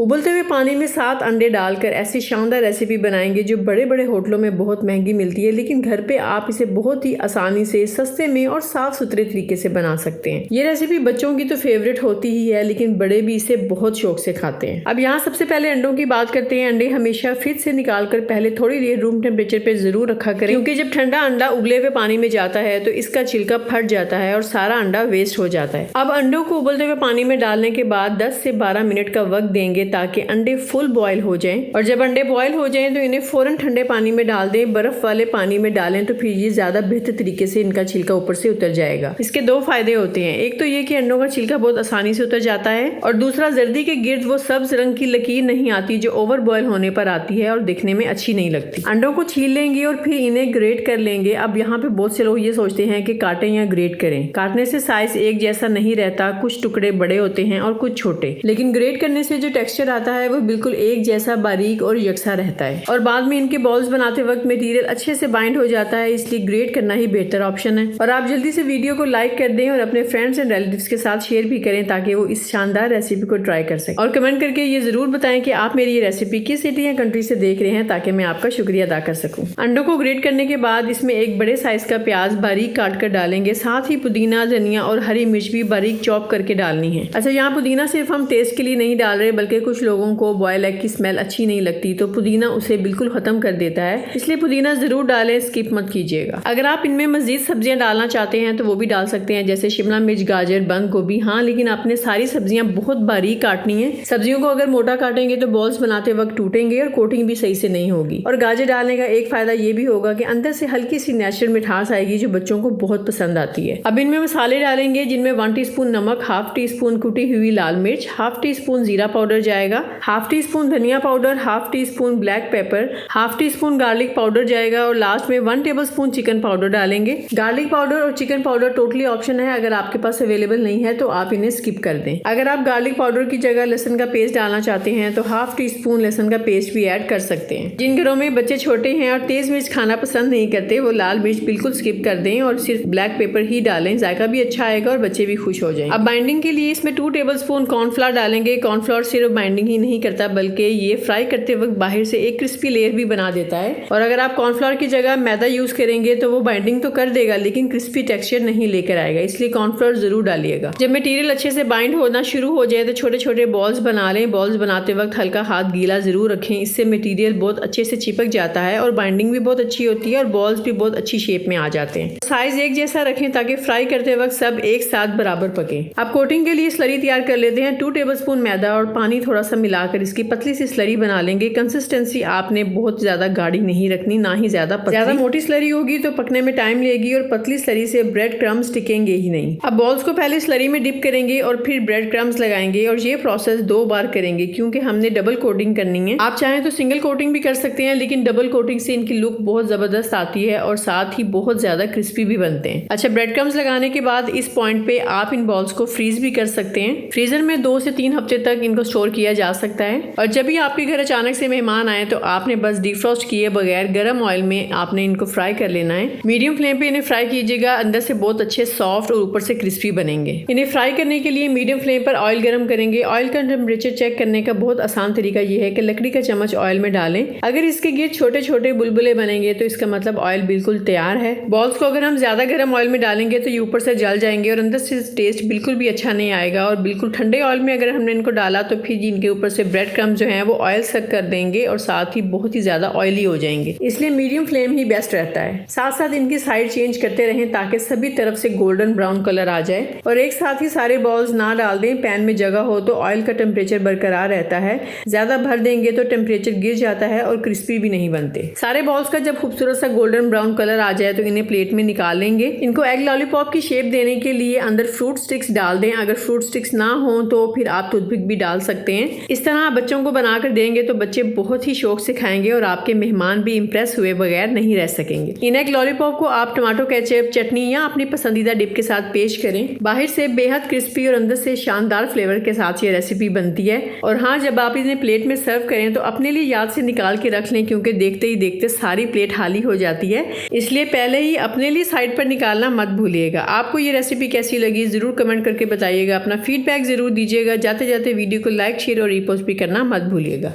उबलते हुए पानी में 7 अंडे डालकर ऐसी शानदार रेसिपी बनाएंगे जो बड़े बड़े होटलों में बहुत महंगी मिलती है, लेकिन घर पे आप इसे बहुत ही आसानी से, सस्ते में और साफ सुथरे तरीके से बना सकते हैं। ये रेसिपी बच्चों की तो फेवरेट होती ही है, लेकिन बड़े भी इसे बहुत शौक से खाते हैं। अब यहाँ सबसे पहले अंडों की बात करते हैं। अंडे हमेशा फ्रिज से निकाल कर पहले थोड़ी देर रूम टेम्परेचर पे जरूर रखा करें, क्योंकि जब ठंडा अंडा उबले हुए पानी में जाता है तो इसका छिलका फट जाता है और सारा अंडा वेस्ट हो जाता है। अब अंडों को उबलते हुए पानी में डालने के बाद 10 से 12 मिनट का वक्त देंगे ताकि अंडे फुल बॉयल हो जाएं, और जब अंडे बॉयल हो जाएं तो इन्हें फौरन ठंडे पानी में डाल दें। बर्फ वाले पानी में डालें तो फिर ये ज्यादा बेहतर तरीके से इनका छिलका ऊपर से उतर जाएगा। इसके 2 फायदे होते हैं। एक तो ये कि अंडों का छिलका बहुत आसानी से उतर जाता है, और दूसरा जर्दी के गिर्द वो सब्ज रंग की लकीर नहीं आती जो ओवर बॉयल होने पर आती है और दिखने में अच्छी नहीं लगती। अंडों को छील लेंगे और फिर इन्हें ग्रेट कर लेंगे। अब यहाँ पे बहुत से लोग ये सोचते हैं कि काटें या ग्रेट करें। काटने से साइज एक जैसा नहीं रहता, कुछ टुकड़े बड़े होते हैं और कुछ छोटे, लेकिन ग्रेट करने से जो टेक्सचर आता है वो बिल्कुल एक जैसा बारीक और यकसा रहता है, और बाद में इनके बॉल्स बनाते वक्त मटेरियल अच्छे से बाइंड हो जाता है। इसलिए ग्रेट करना ही बेहतर ऑप्शन है। और आप जल्दी से वीडियो को लाइक कर दें और अपने फ्रेंड्स एंड रिलेटिव्स के साथ शेयर भी करें ताकि वो इस शानदार रेसिपी को ट्राई कर सकें। और कमेंट करके ये जरूर बताएं कि आप मेरी ये रेसिपी किस सिटी या कंट्री से देख रहे हैं, ताकि मैं आपका शुक्रिया अदा कर सकूं। अंडों को ग्रेट करने के बाद इसमें एक बड़े साइज का प्याज बारीक काट कर डालेंगे। साथ ही पुदीना, धनिया और हरी मिर्च भी बारीक चॉप करके डालनी है। अच्छा, यहाँ पुदीना सिर्फ हम टेस्ट के लिए नहीं डाल रहे, बल्कि कुछ लोगों को बॉयल एग की स्मेल अच्छी नहीं लगती, तो पुदीना उसे बिल्कुल खत्म कर देता है, इसलिए पुदीना जरूर डालें, स्किप मत कीजिएगा। अगर आप इनमें मजीद सब्जियां डालना चाहते हैं तो वो भी डाल सकते हैं, जैसे शिमला मिर्च, गाजर, बंद गोभी। हाँ, लेकिन आपने सारी सब्जियां बहुत बारीक काटनी है। सब्जियों को अगर मोटा काटेंगे तो बॉल्स बनाते वक्त टूटेंगे और कोटिंग भी सही से नहीं होगी। और गाजर डालने का एक फायदा ये भी होगा कि अंदर से हल्की सी नेचुरल मिठास आएगी जो बच्चों को बहुत पसंद आती है। अब इनमें मसाले डालेंगे, जिनमें 1 टीस्पून नमक, हाफ टी स्पून कुटी हुई लाल मिर्च, हाफ टी स्पून जीरा पाउडर जाएगा, हाफ टी स्पून धनिया powder, half tea spoon black pepper, half tea spoon garlic powder जाएगा, और लास्ट में 1 टेबल स्पून चिकन पाउडर डालेंगे। गार्लिक पाउडर और चिकन पाउडर टोटली ऑप्शन है, अगर आपके पास अवेलेबल नहीं है तो आप इन्हें स्किप कर दें। अगर आप गार्लिक पाउडर की जगह लहसुन का पेस्ट डालना चाहते हैं तो हाफ टी स्पून लहसुन का पेस्ट भी ऐड कर सकते हैं। जिन घरों में बच्चे छोटे हैं और तेज मिर्च खाना पसंद नहीं करते, वो लाल मिर्च बिल्कुल स्किप कर दें और सिर्फ ब्लैक पेपर ही डालें। जायका भी अच्छा आएगा और बच्चे भी खुश हो जाएंगे। अब बाइंडिंग के लिए इसमें 2 टेबल स्पून कॉर्नफ्लावर डालेंगे। कॉर्नफ्लावर सिर्फ बाइंडिंग ही नहीं करता, बल्कि ये फ्राई करते वक्त बाहर से एक क्रिस्पी लेयर भी बना देता है। और अगर आप कॉर्नफ्लावर की जगह मैदा यूज करेंगे तो वो बाइंडिंग तो कर देगा, लेकिन क्रिस्पी टेक्सचर नहीं लेकर आएगा, इसलिए कॉर्नफ्लावर जरूर डालिएगा। जब मटेरियल अच्छे से बाइंड होना शुरू हो जाए तो छोटे छोटे बॉल्स बना लें। बॉल्स बनाते वक्त हल्का हाथ गीला जरूर रखें, इससे मटेरियल बहुत अच्छे से चिपक जाता है और बाइंडिंग भी बहुत अच्छी होती है और बॉल्स भी बहुत अच्छी शेप में आ जाते हैं। साइज एक जैसा रखें ताकि फ्राई करते वक्त सब एक साथ बराबर पके। अब कोटिंग के लिए स्लरी तैयार कर लेते हैं। 2 टेबल स्पून मैदा और पानी थोड़ा सा मिलाकर इसकी पतली सी स्लरी बना लेंगे। कंसिस्टेंसी आपने बहुत ज्यादा गाढ़ी नहीं रखनी, ना ही ज्यादा मोटी स्लरी होगी तो पकने में टाइम लेगी, और पतली स्लरी से ब्रेड क्रम्स टिकेंगे ही नहीं। अब बॉल्स को पहले स्लरी में डिप करेंगे और फिर ब्रेड क्रम्स लगाएंगे, और ये प्रोसेस 2 बार करेंगे क्योंकि हमने डबल कोटिंग करनी है। आप चाहें तो सिंगल कोटिंग भी कर सकते हैं, लेकिन डबल कोटिंग से इनकी लुक बहुत जबरदस्त आती है और साथ ही बहुत ज्यादा क्रिस्पी भी बनते हैं। अच्छा, ब्रेड क्रम्स लगाने के बाद इस पॉइंट पे आप इन बॉल्स को फ्रीज भी कर सकते हैं। फ्रीजर में 2 से 3 हफ्ते तक इनको स्टोर किया जा सकता है। और जब भी आपके घर अचानक से मेहमान आए तो आपने बस डिफ्रॉस्ट किए बगैर गर्म ऑयल में आपने इनको फ्राई कर लेना है। मीडियम फ्लेम पे इन्हें फ्राई कीजिएगा, अंदर से बहुत अच्छे सॉफ्ट और ऊपर से क्रिस्पी बनेंगे। इन्हें फ्राई करने के लिए मीडियम फ्लेम पर ऑयल गर्म करेंगे। ऑयल का टेम्परेचर चेक करने का बहुत आसान तरीका यह है कि लकड़ी का चम्मच ऑयल में डालें। अगर इसके गिर्द छोटे छोटे बुलबुले बनेंगे तो इसका मतलब ऑयल बिल्कुल तैयार है। बॉल्स को अगर हम ज्यादा गर्म ऑयल में डालेंगे तो ये ऊपर से जल जाएंगे और अंदर से टेस्ट बिल्कुल भी अच्छा नहीं आएगा। और बिल्कुल ठंडे ऑयल में अगर हमने इनको डाला तो फिर इनके ऊपर से ब्रेड क्रम्स जो है वो ऑयल सक कर देंगे और साथ ही बहुत ही ज्यादा ऑयली हो जाएंगे। इसलिए मीडियम फ्लेम ही बेस्ट रहता है। साथ साथ इनकी साइड चेंज करते रहें ताकि सभी तरफ से गोल्डन ब्राउन कलर आ जाए। और एक साथ ही सारे बॉल्स ना डाल दें। पैन में जगह हो तो ऑयल का टेम्परेचर बरकरार रहता है, ज्यादा भर देंगे तो टेम्परेचर गिर जाता है और क्रिस्पी भी नहीं बनते। सारे बॉल्स का जब खूबसूरत सा गोल्डन ब्राउन कलर आ जाए तो इन्हें प्लेट में निकाल लेंगे। इनको एग लॉलीपॉप की शेप देने के लिए अंदर फ्रूट स्टिक्स डाल दें। अगर फ्रूट स्टिक्स ना हो तो फिर आप टूथपिक भी डाल सकते हैं। इस तरह आप बच्चों को बनाकर देंगे तो बच्चे बहुत ही शौक से खाएंगे और आपके मेहमान भी इम्प्रेस हुए बगैर नहीं रह सकेंगे। इन एग लॉलीपॉप को आप टमाटो केचप, चटनी या अपनी पसंदीदा डिप के साथ पेश करें। बाहर से बेहद क्रिस्पी और अंदर से शानदार फ्लेवर के साथ ये रेसिपी बनती है। और हाँ, जब आप इन्हें प्लेट में सर्व करें तो अपने लिए याद से निकाल के रख लें, क्योंकि देखते ही देखते सारी प्लेट खाली हो जाती है। इसलिए पहले ही अपने लिए साइड पर निकालना मत भूलिएगा। आपको ये रेसिपी कैसी लगी जरूर कमेंट करके बताइएगा। अपना फीडबैक जरूर दीजिएगा। जाते जाते वीडियो को लाइक, शेयर शेयर और रीपोस्ट भी करना मत भूलिएगा।